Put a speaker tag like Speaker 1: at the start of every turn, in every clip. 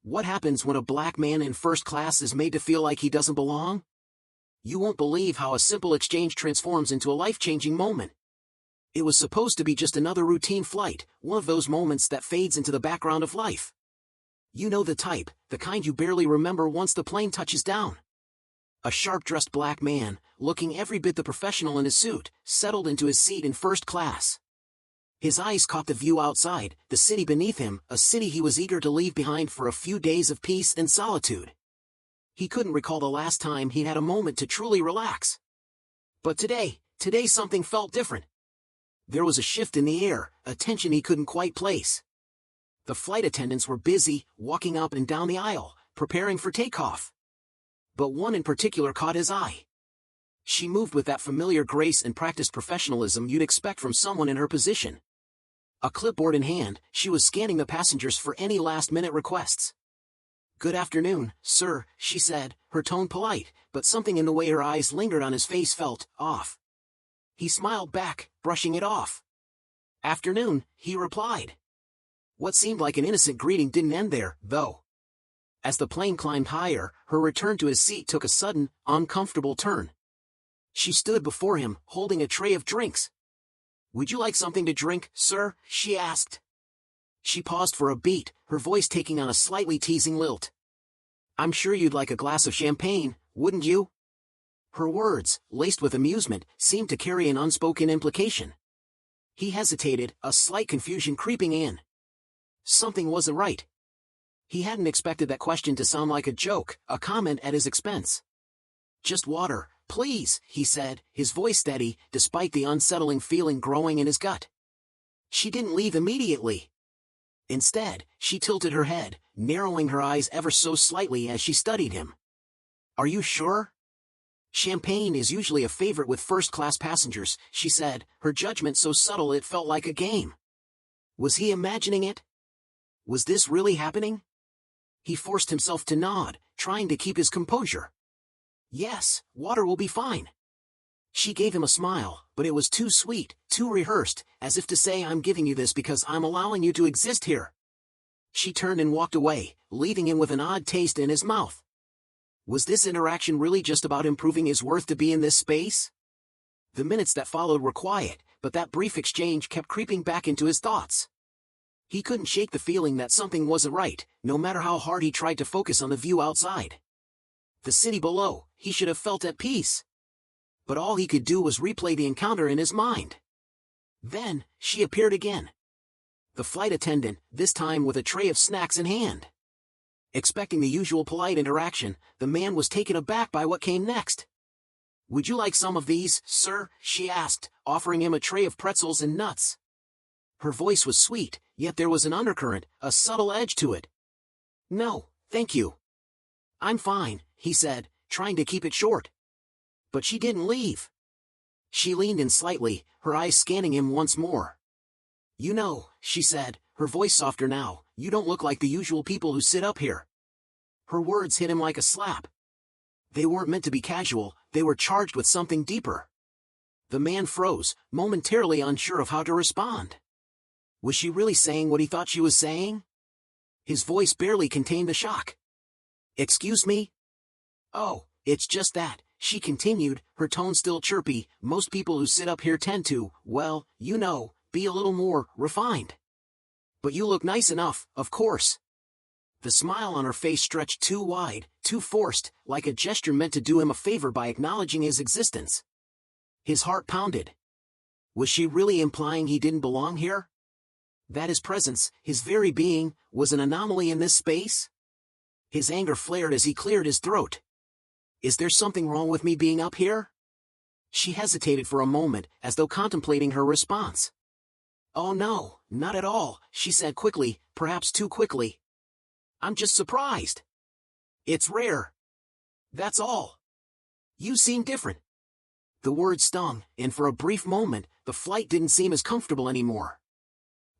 Speaker 1: What happens when a black man in first class is made to feel like he doesn't belong? You won't believe how a simple exchange transforms into a life-changing moment. It was supposed to be just another routine flight, one of those moments that fades into the background of life. You know the type, the kind you barely remember once the plane touches down. A sharp-dressed black man, looking every bit the professional in his suit, settled into his seat in first class. His eyes caught the view outside, the city beneath him, a city he was eager to leave behind for a few days of peace and solitude. He couldn't recall the last time he had a moment to truly relax. But today something felt different. There was a shift in the air, a tension he couldn't quite place. The flight attendants were busy, walking up and down the aisle, preparing for takeoff. But one in particular caught his eye. She moved with that familiar grace and practiced professionalism you'd expect from someone in her position. A clipboard in hand, she was scanning the passengers for any last-minute requests. "Good afternoon, sir," she said, her tone polite, but something in the way her eyes lingered on his face felt off. He smiled back, brushing it off. "Afternoon," he replied. What seemed like an innocent greeting didn't end there, though. As the plane climbed higher, her return to his seat took a sudden, uncomfortable turn. She stood before him, holding a tray of drinks. "Would you like something to drink, sir?" she asked. She paused for a beat, her voice taking on a slightly teasing lilt. "I'm sure you'd like a glass of champagne, wouldn't you?" Her words, laced with amusement, seemed to carry an unspoken implication. He hesitated, a slight confusion creeping in. Something wasn't right. He hadn't expected that question to sound like a joke, a comment at his expense. "Just water, please," he said, his voice steady, despite the unsettling feeling growing in his gut. She didn't leave immediately. Instead, she tilted her head, narrowing her eyes ever so slightly as she studied him. "Are you sure?" "Champagne is usually a favorite with first-class passengers," she said, her judgment so subtle it felt like a game. Was he imagining it? Was this really happening? He forced himself to nod, trying to keep his composure. "Yes, water will be fine." She gave him a smile, but it was too sweet, too rehearsed, as if to say, "I'm giving you this because I'm allowing you to exist here." She turned and walked away, leaving him with an odd taste in his mouth. Was this interaction really just about improving his worth to be in this space? The minutes that followed were quiet, but that brief exchange kept creeping back into his thoughts. He couldn't shake the feeling that something wasn't right, no matter how hard he tried to focus on the view outside. The city below, he should have felt at peace. But all he could do was replay the encounter in his mind. Then, she appeared again. The flight attendant, this time with a tray of snacks in hand. Expecting the usual polite interaction, the man was taken aback by what came next. "Would you like some of these, sir?" she asked, offering him a tray of pretzels and nuts. Her voice was sweet, yet there was an undercurrent, a subtle edge to it. "No, thank you. I'm fine," he said, trying to keep it short. But she didn't leave. She leaned in slightly, her eyes scanning him once more. "You know," she said, her voice softer now, "you don't look like the usual people who sit up here." Her words hit him like a slap. They weren't meant to be casual, they were charged with something deeper. The man froze, momentarily unsure of how to respond. Was she really saying what he thought she was saying? His voice barely contained the shock. "Excuse me?" "Oh, it's just that," she continued, her tone still chirpy. "Most people who sit up here tend to, well, you know, be a little more refined. But you look nice enough, of course." The smile on her face stretched too wide, too forced, like a gesture meant to do him a favor by acknowledging his existence. His heart pounded. Was she really implying he didn't belong here? That his presence, his very being, was an anomaly in this space? His anger flared as he cleared his throat. "Is there something wrong with me being up here?" She hesitated for a moment, as though contemplating her response. "Oh no, not at all," she said quickly, perhaps too quickly. "I'm just surprised. It's rare. That's all. You seem different." The word stung, and for a brief moment, the flight didn't seem as comfortable anymore.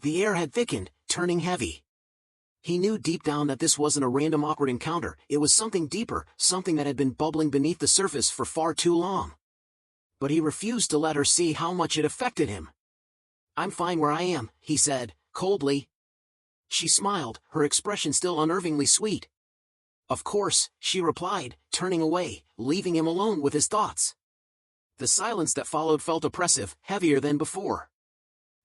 Speaker 1: The air had thickened, turning heavy. He knew deep down that this wasn't a random awkward encounter, it was something deeper, something that had been bubbling beneath the surface for far too long. But he refused to let her see how much it affected him. "I'm fine where I am," he said, coldly. She smiled, her expression still unnervingly sweet. Of course, she replied, turning away, leaving him alone with his thoughts. The silence that followed felt oppressive, heavier than before.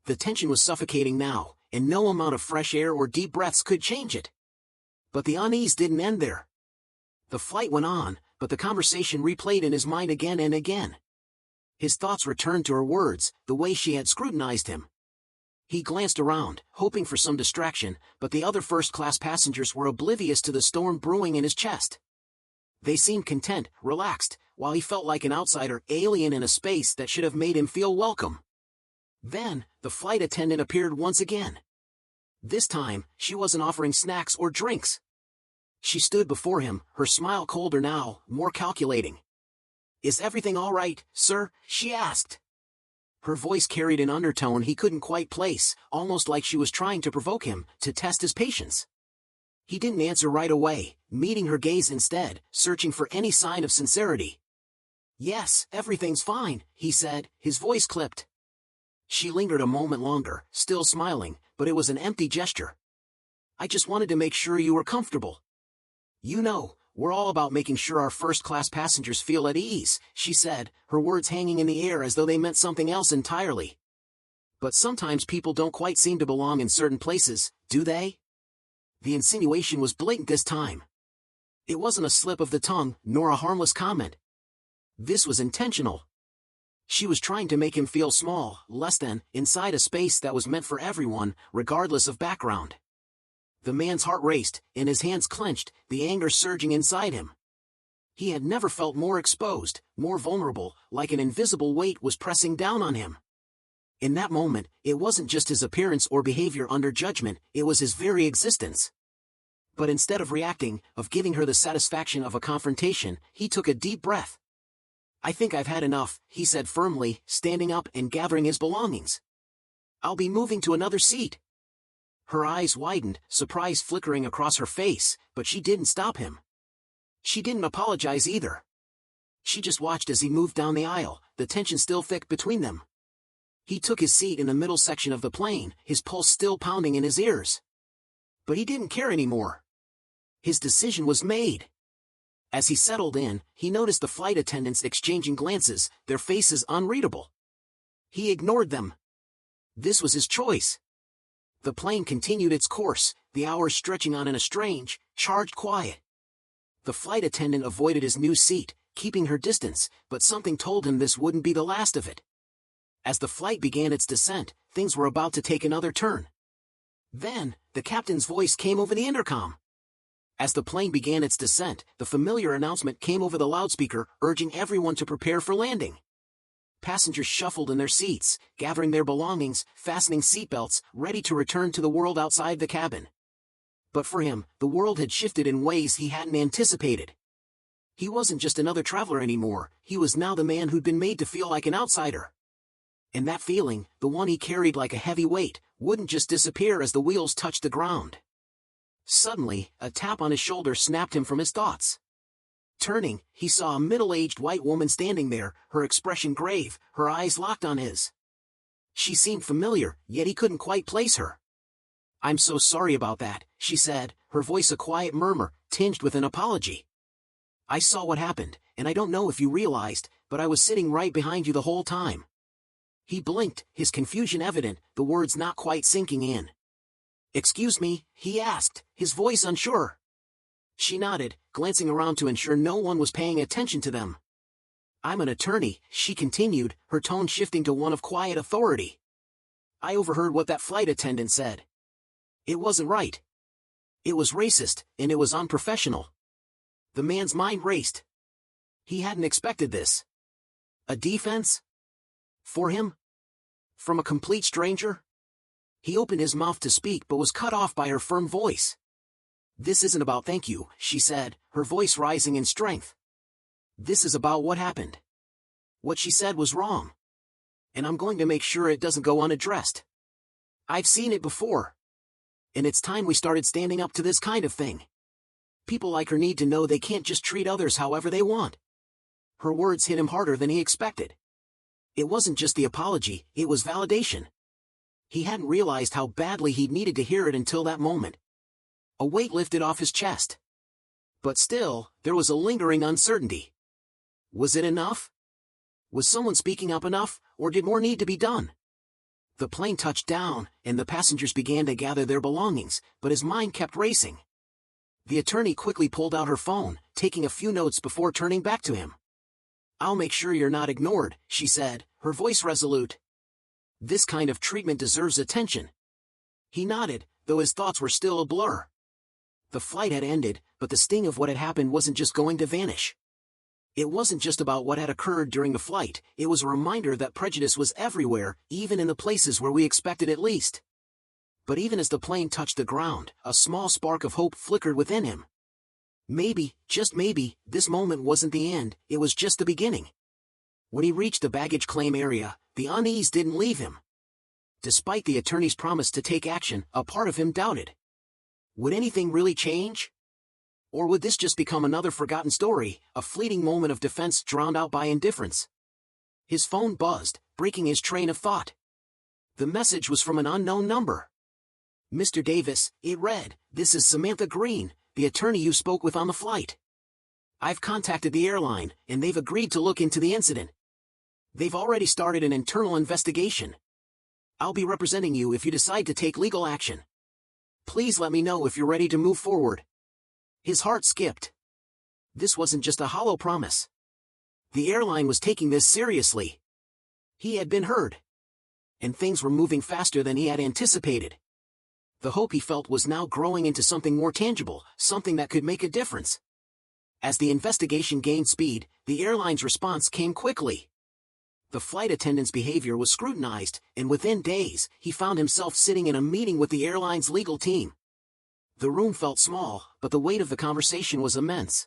Speaker 1: The tension was suffocating now, and no amount of fresh air or deep breaths could change it. But the unease didn't end there. The flight went on, but the conversation replayed in his mind again and again. His thoughts returned to her words, the way she had scrutinized him. He glanced around, hoping for some distraction, but the other first-class passengers were oblivious to the storm brewing in his chest. They seemed content, relaxed, while he felt like an outsider, alien in a space that should have made him feel welcome. Then, the flight attendant appeared once again. This time, she wasn't offering snacks or drinks. She stood before him, her smile colder now, more calculating. "Is everything all right, sir?" she asked. Her voice carried an undertone he couldn't quite place, almost like she was trying to provoke him, to test his patience. He didn't answer right away, meeting her gaze instead, searching for any sign of sincerity. "Yes, everything's fine," he said, his voice clipped. She lingered a moment longer, still smiling, but it was an empty gesture. "I just wanted to make sure you were comfortable. You know, we're all about making sure our first-class passengers feel at ease," she said, her words hanging in the air as though they meant something else entirely. "But sometimes people don't quite seem to belong in certain places, do they?" The insinuation was blatant this time. It wasn't a slip of the tongue, nor a harmless comment. This was intentional. She was trying to make him feel small, less than, inside a space that was meant for everyone, regardless of background. The man's heart raced, and his hands clenched, the anger surging inside him. He had never felt more exposed, more vulnerable, like an invisible weight was pressing down on him. In that moment, it wasn't just his appearance or behavior under judgment, it was his very existence. But instead of reacting, of giving her the satisfaction of a confrontation, he took a deep breath. "I think I've had enough," he said firmly, standing up and gathering his belongings. "I'll be moving to another seat." Her eyes widened, surprise flickering across her face, but she didn't stop him. She didn't apologize either. She just watched as he moved down the aisle, the tension still thick between them. He took his seat in the middle section of the plane, his pulse still pounding in his ears. But he didn't care anymore. His decision was made. As he settled in, he noticed the flight attendants exchanging glances, their faces unreadable. He ignored them. This was his choice. The plane continued its course, the hours stretching on in a strange, charged quiet. The flight attendant avoided his new seat, keeping her distance, but something told him this wouldn't be the last of it. As the flight began its descent, things were about to take another turn. Then, the captain's voice came over the intercom. As the plane began its descent, the familiar announcement came over the loudspeaker, urging everyone to prepare for landing. Passengers shuffled in their seats, gathering their belongings, fastening seatbelts, ready to return to the world outside the cabin. But for him, the world had shifted in ways he hadn't anticipated. He wasn't just another traveler anymore, he was now the man who'd been made to feel like an outsider. And that feeling, the one he carried like a heavy weight, wouldn't just disappear as the wheels touched the ground. Suddenly, a tap on his shoulder snapped him from his thoughts. Turning, he saw a middle-aged white woman standing there, her expression grave, her eyes locked on his. She seemed familiar, yet he couldn't quite place her. "I'm so sorry about that," she said, her voice a quiet murmur, tinged with an apology. "I saw what happened, and I don't know if you realized, but I was sitting right behind you the whole time." He blinked, his confusion evident, the words not quite sinking in. "Excuse me?" he asked, his voice unsure. She nodded, glancing around to ensure no one was paying attention to them. "I'm an attorney," she continued, her tone shifting to one of quiet authority. "I overheard what that flight attendant said. It wasn't right. It was racist, and it was unprofessional." The man's mind raced. He hadn't expected this. A defense? For him? From a complete stranger? He opened his mouth to speak but was cut off by her firm voice. "This isn't about thank you," she said, her voice rising in strength. "This is about what happened. What she said was wrong. And I'm going to make sure it doesn't go unaddressed. I've seen it before. And it's time we started standing up to this kind of thing. People like her need to know they can't just treat others however they want." Her words hit him harder than he expected. It wasn't just the apology, it was validation. He hadn't realized how badly he'd needed to hear it until that moment. A weight lifted off his chest. But still, there was a lingering uncertainty. Was it enough? Was someone speaking up enough, or did more need to be done? The plane touched down, and the passengers began to gather their belongings, but his mind kept racing. The attorney quickly pulled out her phone, taking a few notes before turning back to him. "I'll make sure you're not ignored," she said, her voice resolute. "This kind of treatment deserves attention." He nodded, though his thoughts were still a blur. The flight had ended, but the sting of what had happened wasn't just going to vanish. It wasn't just about what had occurred during the flight, it was a reminder that prejudice was everywhere, even in the places where we expected it least. But even as the plane touched the ground, a small spark of hope flickered within him. Maybe, just maybe, this moment wasn't the end, it was just the beginning. When he reached the baggage claim area, the unease didn't leave him. Despite the attorney's promise to take action, a part of him doubted. Would anything really change? Or would this just become another forgotten story, a fleeting moment of defense drowned out by indifference? His phone buzzed, breaking his train of thought. The message was from an unknown number. "Mr. Davis," it read, "this is Samantha Green, the attorney you spoke with on the flight. I've contacted the airline, and they've agreed to look into the incident. They've already started an internal investigation. I'll be representing you if you decide to take legal action. Please let me know if you're ready to move forward." His heart skipped. This wasn't just a hollow promise. The airline was taking this seriously. He had been heard. And things were moving faster than he had anticipated. The hope he felt was now growing into something more tangible, something that could make a difference. As the investigation gained speed, the airline's response came quickly. The flight attendant's behavior was scrutinized, and within days, he found himself sitting in a meeting with the airline's legal team. The room felt small, but the weight of the conversation was immense.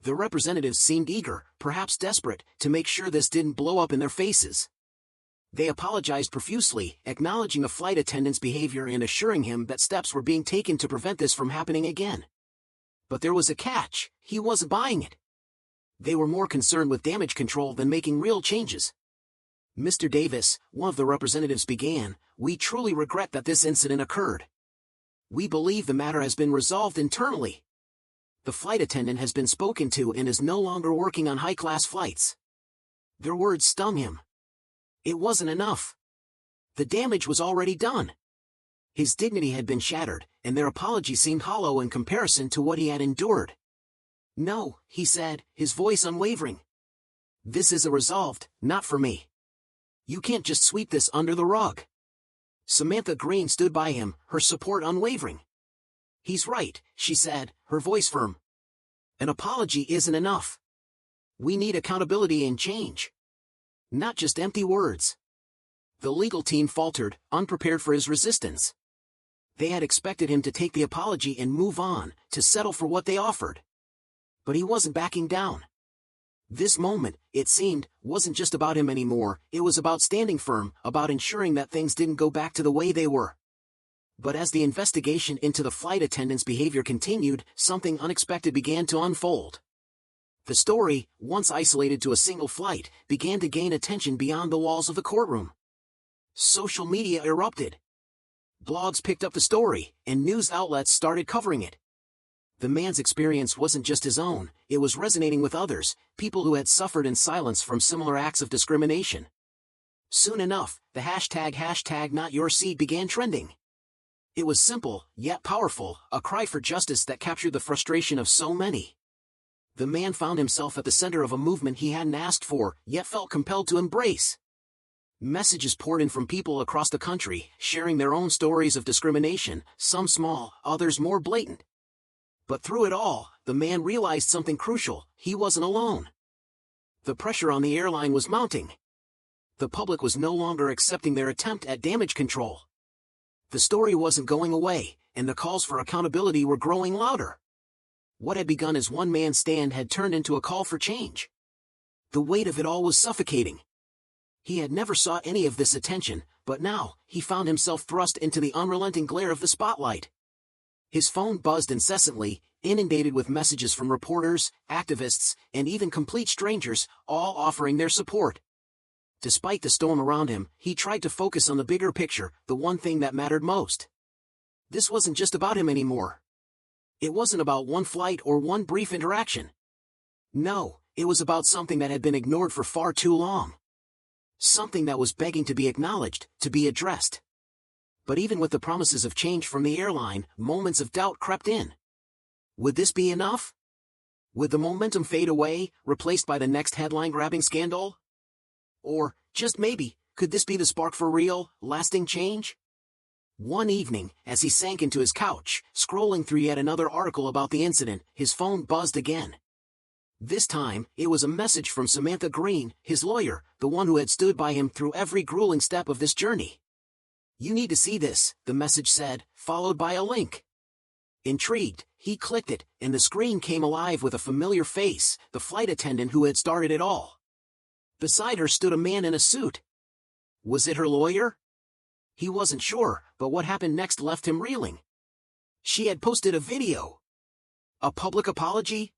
Speaker 1: The representatives seemed eager, perhaps desperate, to make sure this didn't blow up in their faces. They apologized profusely, acknowledging the flight attendant's behavior and assuring him that steps were being taken to prevent this from happening again. But there was a catch: he wasn't buying it. They were more concerned with damage control than making real changes. "Mr. Davis," one of the representatives began, "we truly regret that this incident occurred. We believe the matter has been resolved internally. The flight attendant has been spoken to and is no longer working on high-class flights." Their words stung him. It wasn't enough. The damage was already done. His dignity had been shattered, and their apology seemed hollow in comparison to what he had endured. "No," he said, his voice unwavering. "This is a resolved, not for me. You can't just sweep this under the rug." Samantha Green stood by him, her support unwavering. "He's right," she said, her voice firm. "An apology isn't enough. We need accountability and change. Not just empty words." The legal team faltered, unprepared for his resistance. They had expected him to take the apology and move on, to settle for what they offered. But he wasn't backing down. This moment, it seemed, wasn't just about him anymore, it was about standing firm, about ensuring that things didn't go back to the way they were. But as the investigation into the flight attendant's behavior continued, something unexpected began to unfold. The story, once isolated to a single flight, began to gain attention beyond the walls of the courtroom. Social media erupted. Blogs picked up the story, and news outlets started covering it. The man's experience wasn't just his own, it was resonating with others, people who had suffered in silence from similar acts of discrimination. Soon enough, the hashtag #NotYourSeat began trending. It was simple, yet powerful, a cry for justice that captured the frustration of so many. The man found himself at the center of a movement he hadn't asked for, yet felt compelled to embrace. Messages poured in from people across the country, sharing their own stories of discrimination, some small, others more blatant. But through it all, the man realized something crucial: he wasn't alone. The pressure on the airline was mounting. The public was no longer accepting their attempt at damage control. The story wasn't going away, and the calls for accountability were growing louder. What had begun as one man's stand had turned into a call for change. The weight of it all was suffocating. He had never sought any of this attention, but now, he found himself thrust into the unrelenting glare of the spotlight. His phone buzzed incessantly, inundated with messages from reporters, activists, and even complete strangers, all offering their support. Despite the storm around him, he tried to focus on the bigger picture, the one thing that mattered most. This wasn't just about him anymore. It wasn't about one flight or one brief interaction. No, it was about something that had been ignored for far too long. Something that was begging to be acknowledged, to be addressed. But even with the promises of change from the airline, moments of doubt crept in. Would this be enough? Would the momentum fade away, replaced by the next headline-grabbing scandal? Or, just maybe, could this be the spark for real, lasting change? One evening, as he sank into his couch, scrolling through yet another article about the incident, his phone buzzed again. This time, it was a message from Samantha Green, his lawyer, the one who had stood by him through every grueling step of this journey. "You need to see this," the message said, followed by a link. Intrigued, he clicked it, and the screen came alive with a familiar face, the flight attendant who had started it all. Beside her stood a man in a suit. Was it her lawyer? He wasn't sure, but what happened next left him reeling. She had posted a video. A public apology?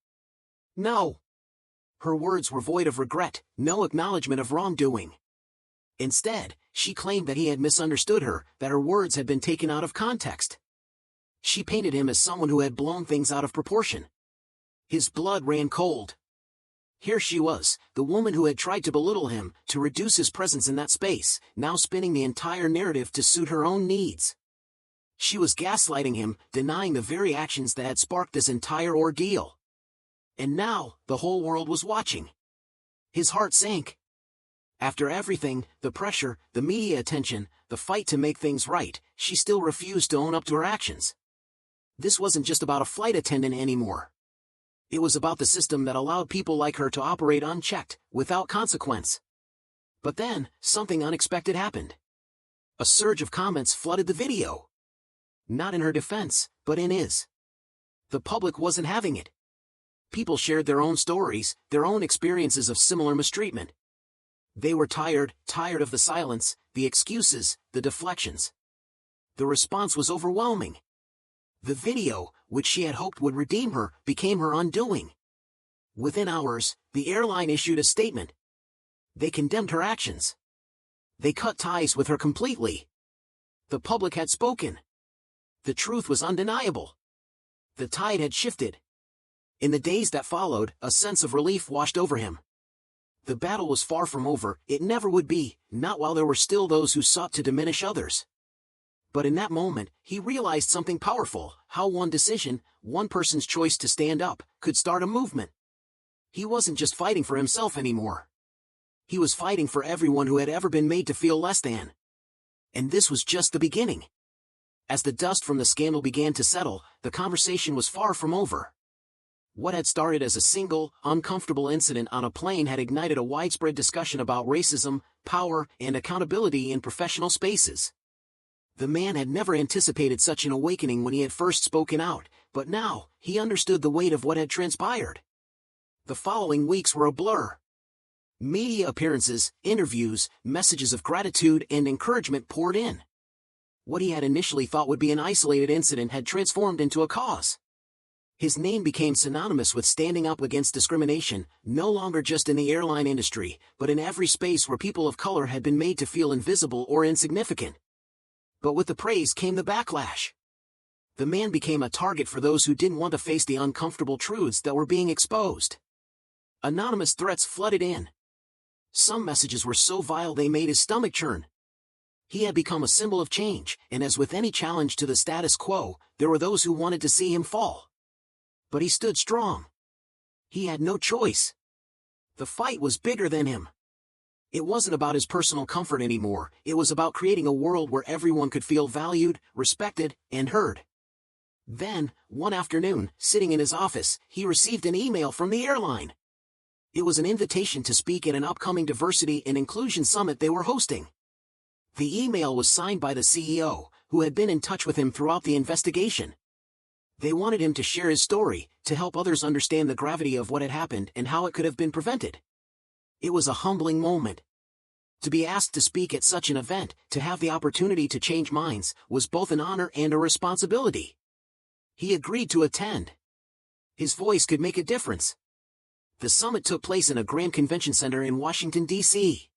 Speaker 1: No. Her words were void of regret, no acknowledgement of wrongdoing. Instead, she claimed that he had misunderstood her, that her words had been taken out of context. She painted him as someone who had blown things out of proportion. His blood ran cold. Here she was, the woman who had tried to belittle him, to reduce his presence in that space, now spinning the entire narrative to suit her own needs. She was gaslighting him, denying the very actions that had sparked this entire ordeal. And now, the whole world was watching. His heart sank. After everything, the pressure, the media attention, the fight to make things right, she still refused to own up to her actions. This wasn't just about a flight attendant anymore. It was about the system that allowed people like her to operate unchecked, without consequence. But then, something unexpected happened. A surge of comments flooded the video. Not in her defense, but in his. The public wasn't having it. People shared their own stories, their own experiences of similar mistreatment. They were tired of the silence, the excuses, the deflections. The response was overwhelming. The video, which she had hoped would redeem her, became her undoing. Within hours, the airline issued a statement. They condemned her actions. They cut ties with her completely. The public had spoken. The truth was undeniable. The tide had shifted. In the days that followed, a sense of relief washed over him. The battle was far from over, it never would be, not while there were still those who sought to diminish others. But in that moment, he realized something powerful, how one decision, one person's choice to stand up, could start a movement. He wasn't just fighting for himself anymore. He was fighting for everyone who had ever been made to feel less than. And this was just the beginning. As the dust from the scandal began to settle, the conversation was far from over. What had started as a single, uncomfortable incident on a plane had ignited a widespread discussion about racism, power, and accountability in professional spaces. The man had never anticipated such an awakening when he had first spoken out, but now, he understood the weight of what had transpired. The following weeks were a blur. Media appearances, interviews, messages of gratitude and encouragement poured in. What he had initially thought would be an isolated incident had transformed into a cause. His name became synonymous with standing up against discrimination, no longer just in the airline industry, but in every space where people of color had been made to feel invisible or insignificant. But with the praise came the backlash. The man became a target for those who didn't want to face the uncomfortable truths that were being exposed. Anonymous threats flooded in. Some messages were so vile they made his stomach churn. He had become a symbol of change, and as with any challenge to the status quo, there were those who wanted to see him fall. But he stood strong. He had no choice. The fight was bigger than him. It wasn't about his personal comfort anymore, it was about creating a world where everyone could feel valued, respected, and heard. Then, one afternoon, sitting in his office, he received an email from the airline. It was an invitation to speak at an upcoming diversity and inclusion summit they were hosting. The email was signed by the CEO, who had been in touch with him throughout the investigation. They wanted him to share his story, to help others understand the gravity of what had happened and how it could have been prevented. It was a humbling moment. To be asked to speak at such an event, to have the opportunity to change minds, was both an honor and a responsibility. He agreed to attend. His voice could make a difference. The summit took place in a grand convention center in Washington, D.C.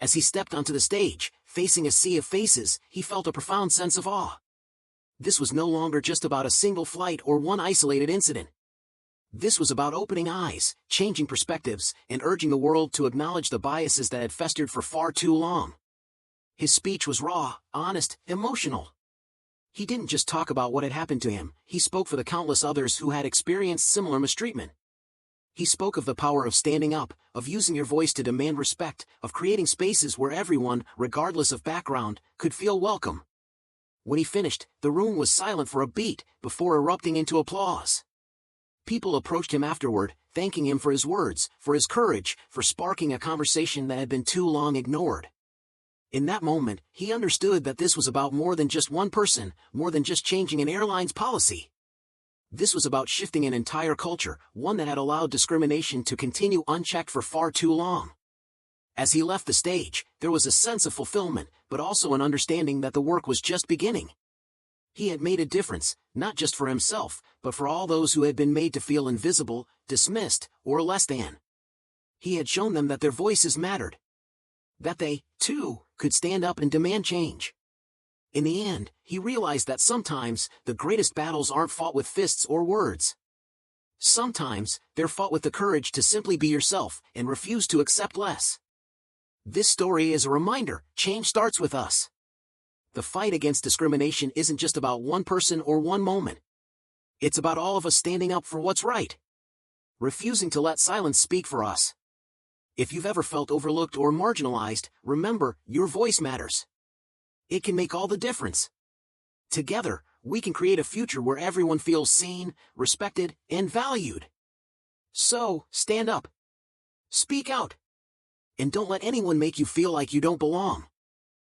Speaker 1: As he stepped onto the stage, facing a sea of faces, he felt a profound sense of awe. This was no longer just about a single flight or one isolated incident. This was about opening eyes, changing perspectives, and urging the world to acknowledge the biases that had festered for far too long. His speech was raw, honest, emotional. He didn't just talk about what had happened to him, he spoke for the countless others who had experienced similar mistreatment. He spoke of the power of standing up, of using your voice to demand respect, of creating spaces where everyone, regardless of background, could feel welcome. When he finished, the room was silent for a beat, before erupting into applause. People approached him afterward, thanking him for his words, for his courage, for sparking a conversation that had been too long ignored. In that moment, he understood that this was about more than just one person, more than just changing an airline's policy. This was about shifting an entire culture, one that had allowed discrimination to continue unchecked for far too long. As he left the stage, there was a sense of fulfillment, but also an understanding that the work was just beginning. He had made a difference, not just for himself, but for all those who had been made to feel invisible, dismissed, or less than. He had shown them that their voices mattered. That they, too, could stand up and demand change. In the end, he realized that sometimes, the greatest battles aren't fought with fists or words. Sometimes, they're fought with the courage to simply be yourself, and refuse to accept less. This story is a reminder, change starts with us. The fight against discrimination isn't just about one person or one moment. It's about all of us standing up for what's right. Refusing to let silence speak for us. If you've ever felt overlooked or marginalized, remember, your voice matters. It can make all the difference. Together, we can create a future where everyone feels seen, respected, and valued. So, stand up. Speak out. And don't let anyone make you feel like you don't belong.